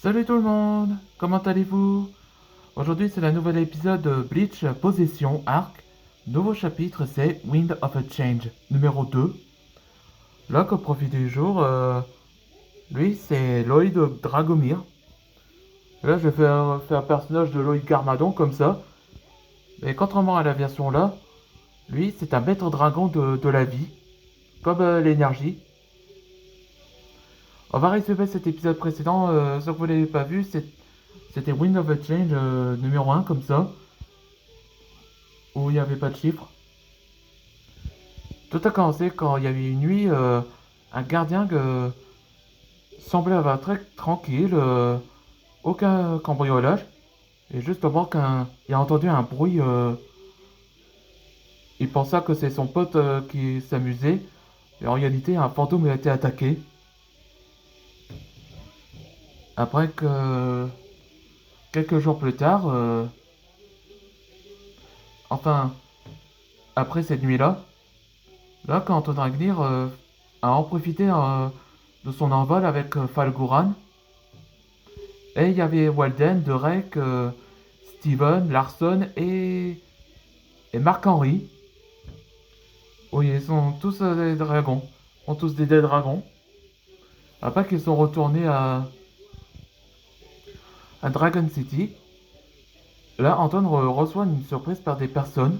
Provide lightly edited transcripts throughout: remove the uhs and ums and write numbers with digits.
Salut tout le monde, comment allez-vous? Aujourd'hui c'est le nouvel épisode de Bleach Possession Arc. Nouveau chapitre c'est Wind of a Change numéro 2. Là qu'au profit du jour, lui c'est Lloyd Dragomir. Là je vais faire un personnage de Lloyd Garmadon comme ça. Mais contrairement à la version là, lui c'est un maître dragon de la vie, comme l'énergie. On va résumer cet épisode précédent, ceux que vous l'avez pas vu, c'était Wind of a Change numéro 1 comme ça. Où il n'y avait pas de chiffres. Tout a commencé quand il y avait une nuit, un gardien semblait avoir très tranquille, aucun cambriolage. Et juste avant qu'il a entendu un bruit, il pensa que c'est son pote qui s'amusait. Et en réalité, un fantôme a été attaqué. Après que, quelques jours plus tard, enfin, après cette nuit-là, là, quand Dragnir a en profité de son envol avec Falguran. Et il y avait Walden, Derek, Steven, Larson et Marc-Henri. Oui, ils sont tous des dragons. Ils sont tous des dragons. Après qu'ils sont retournés à Dragon City, là, Anton reçoit une surprise par des personnes.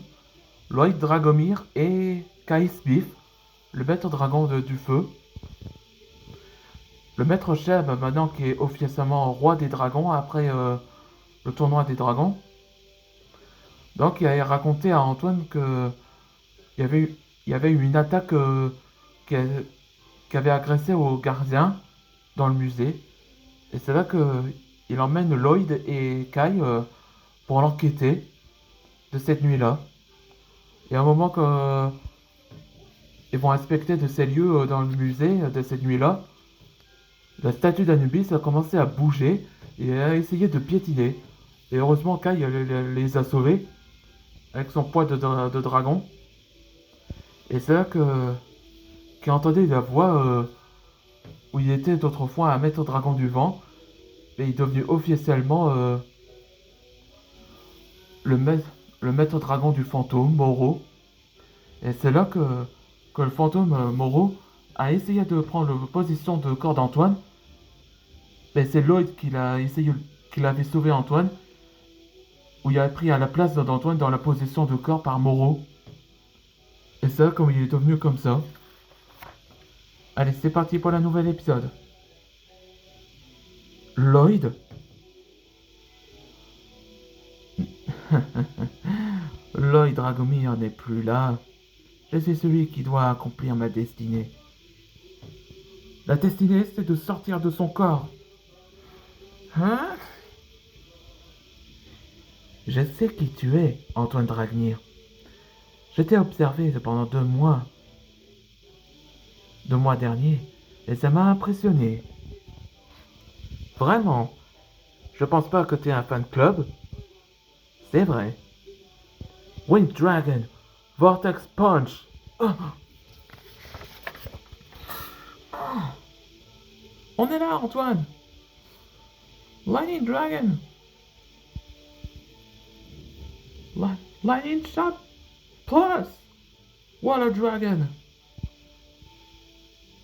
Lloyd Dragomir et Kais Biff, le maître dragon du feu. Le maître chef, maintenant qui est officiellement roi des dragons après le tournoi des dragons. Donc il a raconté à Antoine que il y avait eu, il y avait eu une attaque qui, qui avait agressé aux gardiens dans le musée. Et c'est là qu'il emmène Lloyd et Kai pour l'enquêter de cette nuit-là. Et à un moment qu'ils vont inspecter de ces lieux dans le musée de cette nuit-là, la statue d'Anubis a commencé à bouger et a essayé de piétiner. Et heureusement, Kai les a sauvés avec son poids de dragon. Et c'est là qu'il entendait la voix où il était d'autrefois un maître dragon du vent. Et il est devenu officiellement le, maître, le maître dragon du fantôme, Moro. Et c'est là que le fantôme Moro a essayé de prendre la position de corps d'Antoine. Et c'est Lloyd qui avait sauvé Antoine, où il a pris à la place d'Antoine dans la position de corps par Moro. Et c'est là comme il est devenu comme ça. Allez, c'est parti pour la nouvelle épisode. Lloyd. Lloyd Dragomir n'est plus là. Je suis celui qui doit accomplir ma destinée. La destinée, c'est de sortir de son corps. Hein? Je sais qui tu es, Antoine Dragnir. Je t'ai observé pendant 2 mois. 2 mois derniers, et ça m'a impressionné. Vraiment. Je pense pas que t'es un fan club. C'est vrai. Wind Dragon, Vortex Punch. Oh. Oh. On est là, Antoine. Lightning Dragon. Lightning Shot Plus. Water Dragon.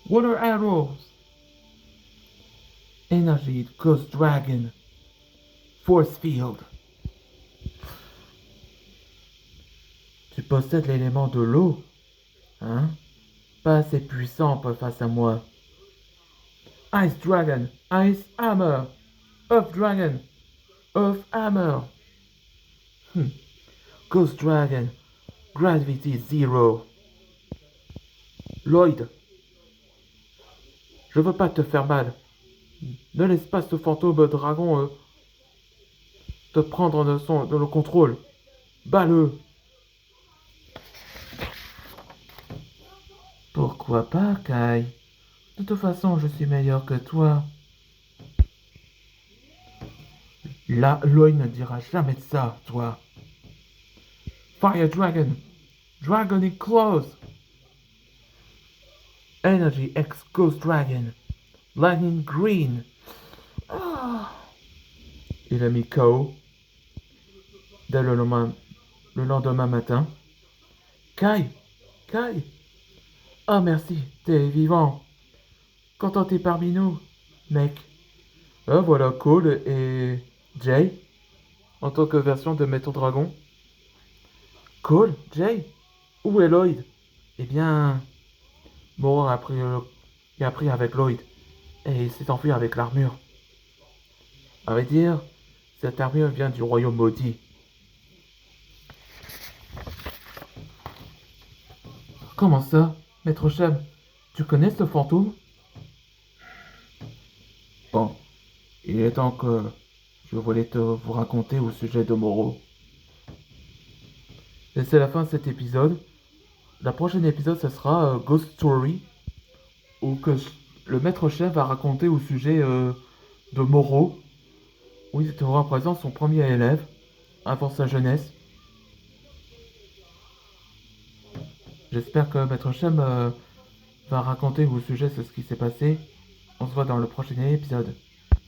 Water Arrows. Energy Ghost Dragon. Force Field. Tu possèdes l'élément de l'eau, hein? Pas assez puissant face à moi. Ice Dragon, Ice Hammer. Earth Dragon, Earth Hammer. Ghost Dragon, Gravity Zero. Lloyd, je veux pas te faire mal. Ne laisse pas ce fantôme dragon te prendre de le contrôle. Bats-le. Pourquoi pas, Kai? De toute façon, je suis meilleur que toi. Là, Lloyd ne dira jamais de ça, toi. Fire Dragon. Dragonic Claws. Energy X Ghost Dragon. Lightning Green. Ah. Il a mis KO dès le lendemain matin. Kai! Kai! Ah merci, t'es vivant. Content t'es parmi nous, mec. Voilà Cole et Jay en tant que version de Maître Dragon. Cole? Jay? Où est Lloyd? Eh bien, Moro a pris avec Lloyd et il s'est enfui avec l'armure. À vrai dire, cette armure vient du royaume maudit. Comment ça, Maître Shem? Tu connais ce fantôme? Bon, il est temps que je voulais vous raconter au sujet de Moro. Et c'est la fin de cet épisode. La prochaine épisode, ce sera Ghost Story, où le maître chef va raconter au sujet de Moro, où il aura présent son premier élève, avant sa jeunesse. J'espère que maître Shem va raconter au sujet ce qui s'est passé. On se voit dans le prochain épisode.